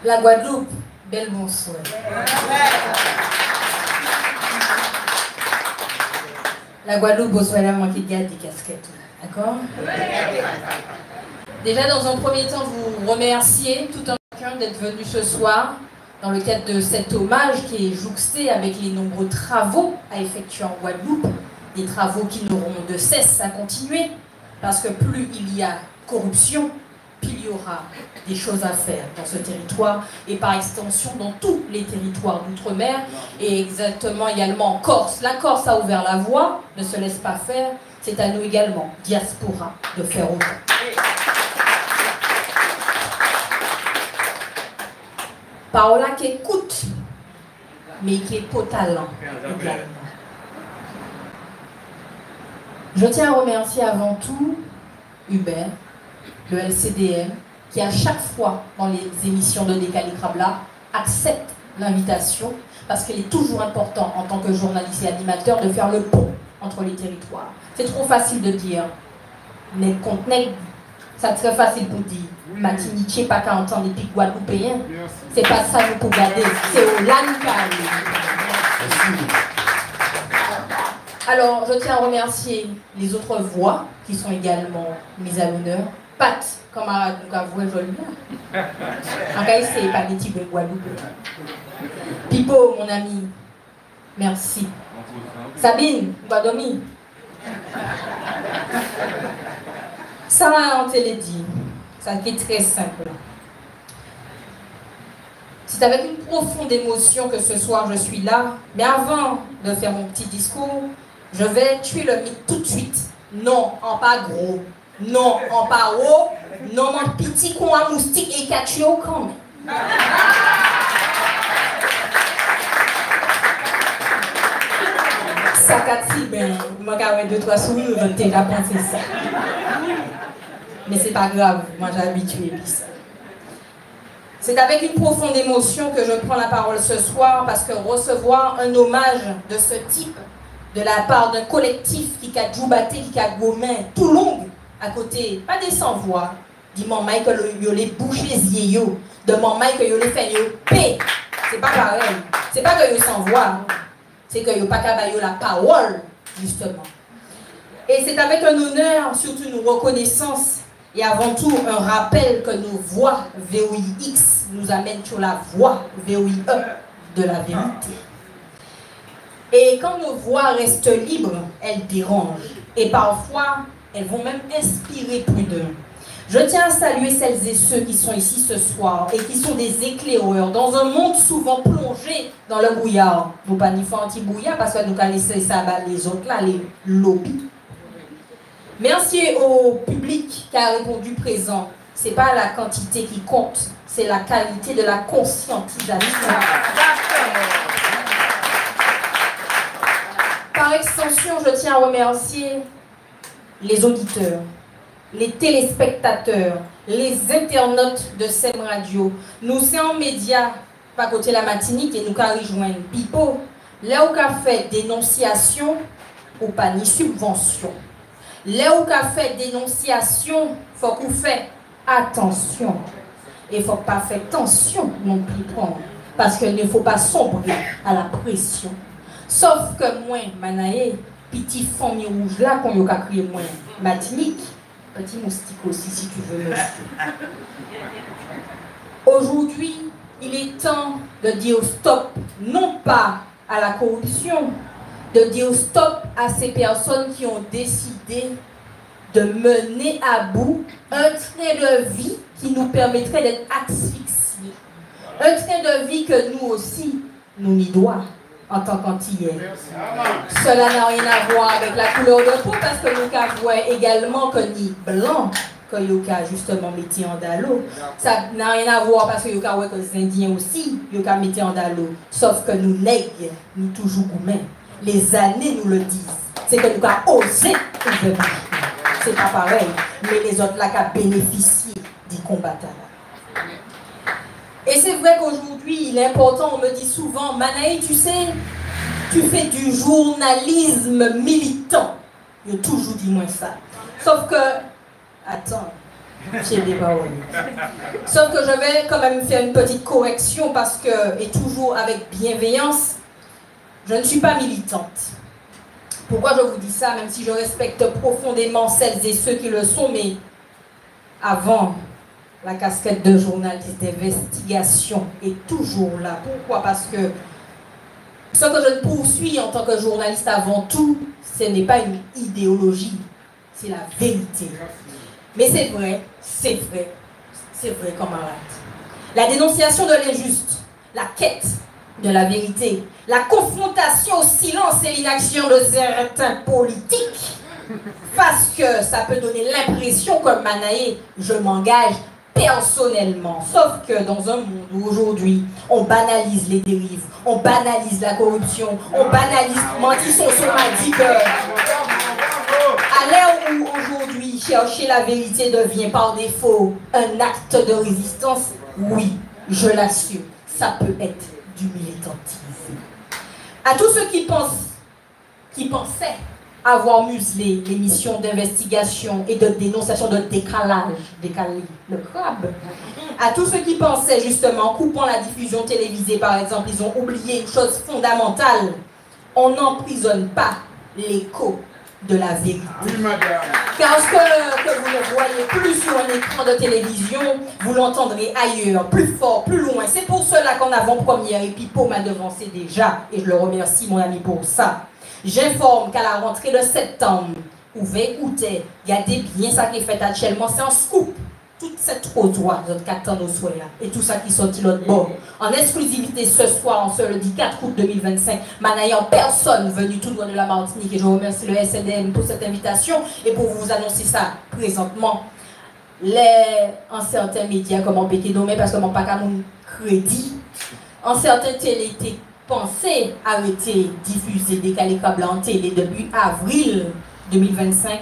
La Guadeloupe, belle bonsoir. La Guadeloupe, bonsoir, là, moi qui garde des casquettes. D'accord? Déjà, dans un premier temps, vous remercier tout un chacun d'être venu ce soir dans le cadre de cet hommage qui est jouxté avec les nombreux travaux à effectuer en Guadeloupe, des travaux qui n'auront de cesse à continuer, parce que plus il y a corruption, plus il y aura des choses à faire dans ce territoire et par extension dans tous les territoires d'outre-mer et exactement également en Corse. La Corse a ouvert la voie, ne se laisse pas faire, c'est à nous également, diaspora, de faire autant. Paola qui écoute, mais qui est pas talent également. Je tiens à remercier avant tout Hubert, le LCDM, qui à chaque fois dans les émissions de Décalé Krabla accepte l'invitation parce qu'il est toujours important en tant que journaliste et animateur de faire le pont entre les territoires. C'est trop facile de dire nègre contre nègre, c'est très facile pour dire Martinique pas qu'à entendre les pics guadeloupéens. C'est pas ça nous pour garder, c'est au LANCAL. Alors, je tiens à remercier les autres voix qui sont également mises à l'honneur. Pat, camarade, nous avons joué joli là. En cas, c'est pas des types de Guadeloupe. Pipo, mon ami, merci. Sabine, Guadomi. Ça, on te l'a dit. Ça fait très simple. C'est avec une profonde émotion que ce soir je suis là. Mais avant de faire mon petit discours, je vais tuer le mythe tout de suite. Non, en pas gros. Non, en pas haut. Non, mon petit con à moustique et catio quand même. Ça catille, ben, moi j'ai 2-3 sourires, je t'ai déjà pensé ça. Mais c'est pas grave, moi j'ai habitué ça. C'est avec une profonde émotion que je prends la parole ce soir parce que recevoir un hommage de ce type de la part d'un collectif qui a Djoubaté, qui a Gomin, tout long à côté, pas des sans-voix, dit mon Mike que yo les bouchés yo, de mon Mike que yo les fait yo paix. C'est pas pareil. C'est pas que yo sans-voix, c'est que yo pas capable la parole, justement. Et c'est avec un honneur, surtout une reconnaissance, et avant tout un rappel que nos voix VOIX nous amènent sur la voie VOIE de la vérité. Et quand nos voix restent libres, elles dérangent. Et parfois, elles vont même inspirer plus d'un. Je tiens à saluer celles et ceux qui sont ici ce soir et qui sont des éclaireurs dans un monde souvent plongé dans le brouillard. Vous pas ni faire anti-brouillard parce que nous allons laisser ça à les autres là, les lobbies. Merci au public qui a répondu présent. Ce n'est pas la quantité qui compte, c'est la qualité de la conscientisation. Par extension, je tiens à remercier les auditeurs, les téléspectateurs, les internautes de SEM Radio. Nous sommes médias, pas côté la Martinique, et nous avons rejoindre Pipo. Là où on fait dénonciation, ou pas ni subvention. Là où on fait dénonciation, il faut qu'on fait attention. Et il ne faut pas faire tension non plus prendre. Parce qu'il ne faut pas sombrer à la pression. Sauf que moi, Manaé, petit famille rouge là, qu'on y a crié moi, Martinique, petit moustique aussi si tu veux, monsieur. Aujourd'hui, il est temps de dire stop, non pas à la corruption, de dire stop à ces personnes qui ont décidé de mener à bout un train de vie qui nous permettrait d'être asphyxiés. Un train de vie que nous aussi, nous n'y doit en tant qu'Antillais. Cela n'a rien à voir avec la couleur de peau parce que nous avons également que ni blanc que Yoka justement mettez en dalo. Ça n'a rien à voir parce que Yoka ouais que les Indiens aussi Yoka mettez en dalo. Sauf que nous nègres, nous toujours gourmets. Les années nous le disent. C'est que nous avons osé ouvrir. C'est pas pareil. Mais les autres là qui ont bénéficié du combattant. Et c'est vrai qu'aujourd'hui, il est important, on me dit souvent, Manaï, tu sais, tu fais du journalisme militant. Il a toujours dit moi ça. Sauf que, attends, Pied des paroles. Sauf que je vais quand même faire une petite correction parce que, et toujours avec bienveillance, je ne suis pas militante. Pourquoi je vous dis ça, même si je respecte profondément celles et ceux qui le sont, mais avant, la casquette de journaliste d'investigation est toujours là. Pourquoi? Parce que ce que je poursuis en tant que journaliste avant tout, ce n'est pas une idéologie, c'est la vérité. Mais c'est vrai, camarade. La dénonciation de l'injuste, la quête de la vérité, la confrontation au silence et l'inaction de certains politiques, parce que ça peut donner l'impression, comme Manaé, je m'engage personnellement. Sauf que dans un monde où aujourd'hui, on banalise les dérives, on banalise la corruption, on banalise, Mantisson m'a dit que à l'heure où aujourd'hui chercher la vérité devient par défaut un acte de résistance, oui, je l'assume, ça peut être du militantisme. À tous ceux qui pensaient avoir muselé les missions d'investigation et de dénonciation de décaler le crabe, à tous ceux qui pensaient justement, en coupant la diffusion télévisée par exemple, ils ont oublié une chose fondamentale, on n'emprisonne pas l'écho de la vérité. Oui, car ce que vous ne voyez plus sur un écran de télévision, vous l'entendrez ailleurs, plus fort, plus loin. C'est pour cela qu'en avant-première, et Pipo m'a devancé déjà, et je le remercie mon ami pour ça. J'informe qu'à la rentrée de septembre, ouvrez, écoutez, regardez bien ça qui est fait actuellement, c'est un scoop. Toute cette trottoir, notre 4 ans au soir là, et tout ça qui sortit l'autre bord. En exclusivité ce soir, en ce lundi 4 août 2025, m'ayant personne venu tout droit de la Martinique, et je remercie le SNDM pour cette invitation, et pour vous annoncer ça présentement, en certains médias, comme en Pékédomé, parce que mon pas mon crédit, en certains télé pensé arrêter, diffuser, décaler câble en télé depuis avril 2025,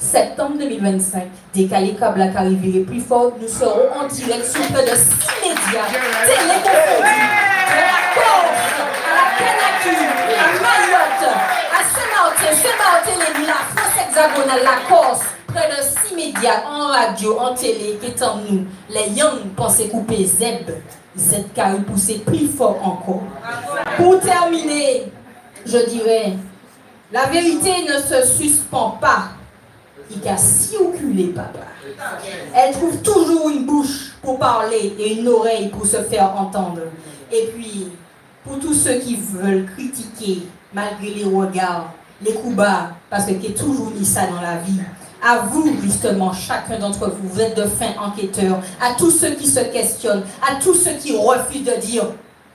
septembre 2025, décaler câble à Carrivier plus fort, nous serons en direct sur près de 6 médias téléconfondus, de la Corse, à la Canaki, à Mayotte, à Saint-Martin, Saint-Martin, la France hexagonale, la Corse, près de 6 médias en radio, en télé, qui étant nous, les Young pensez couper Zeb, Z-Carré pousser plus fort encore. Pour terminer, je dirais, la vérité ne se suspend pas. Il a si oculé, papa. Elle trouve toujours une bouche pour parler et une oreille pour se faire entendre. Et puis, pour tous ceux qui veulent critiquer, malgré les regards, les coups bas, parce qu'il y a toujours mis ça dans la vie, à vous, justement, chacun d'entre vous, vous êtes de fins enquêteurs, à tous ceux qui se questionnent, à tous ceux qui refusent de dire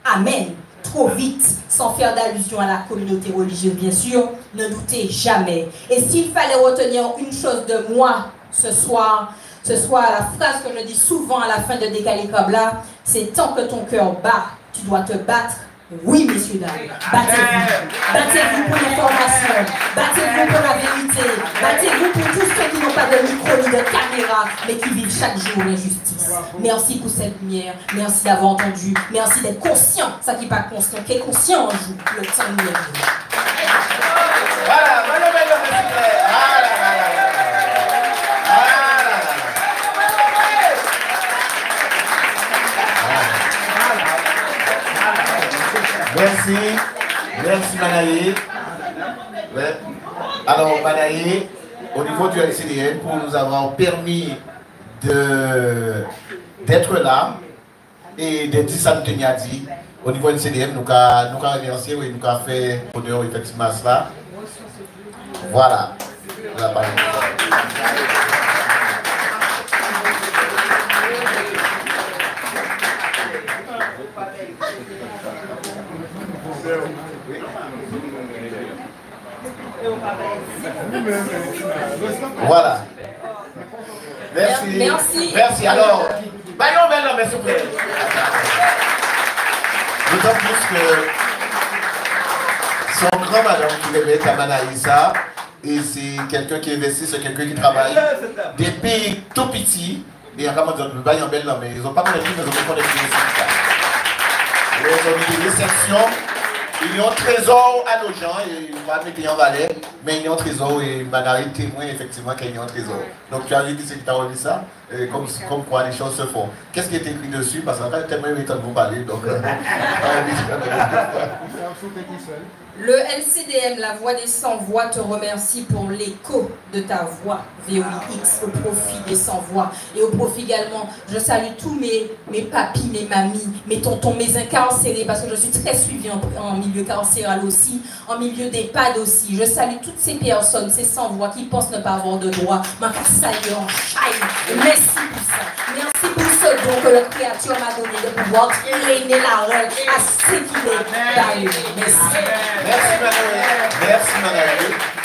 Amen trop vite, sans faire d'allusion à la communauté religieuse, bien sûr, ne doutez jamais. Et s'il fallait retenir une chose de moi ce soir, la phrase que je dis souvent à la fin de Décalé Kabla, c'est tant que ton cœur bat, tu dois te battre. Oui, messieurs, dames, battez-vous. Battez-vous pour l'information, battez-vous pour la vérité, battez-vous pour tous ceux qui n'ont pas de micro ni de caméra, mais qui vivent chaque jour l'injustice. Merci pour cette lumière, merci d'avoir entendu, merci d'être conscient, ça qui n'est pas conscient, qui est conscient en joue, le temps de lumière. Voilà, merci Manaé. Ouais. Alors Manaé, au niveau du LCDN, pour nous avoir permis d'être là et de dire ça nous tenir dit, au niveau du LCDN, nous avons remercié, oui, nous avons fait honneur effectivement à cela. Voilà. Voilà. Merci. Merci. Alors, baillons belle homme, s'il vous plaît. D'autant plus que son grand madame qui le met à Manaïsa, et c'est quelqu'un qui investit, c'est quelqu'un qui travaille des pays tout petits. Et en comment dire, le baillons belle homme, ils n'ont pas connecté, mais ils ont connecté les syndicats. Ils ont mis des réceptions. Il y a un trésor à nos gens, et il va mettre en valeur, mais il y a un trésor et Marguerite témoin effectivement qu'il y a un trésor. Donc tu as dit que c'est que tu as remis ça, comme quoi les choses se font. Qu'est-ce qui est écrit dessus? Parce que quand tellement il est temps de vous parler, donc. Le LCDM, la voix des sans-voix, te remercie pour l'écho de ta voix, VOIX, au profit des sans-voix. Et au profit également, je salue tous mes papis, mes mamies, mes tontons, mes incarcérés, parce que je suis très suivie en milieu carcéral aussi, en milieu d'EHPAD aussi. Je salue toutes ces personnes, ces sans-voix qui pensent ne pas avoir de droit. Ma salue en chaîne. Merci pour ça. Merci pour ce don que le Créateur m'a donné de pouvoir traîner la règle à ce qu'il est. Merci. Merci Manuel. Merci Manuel.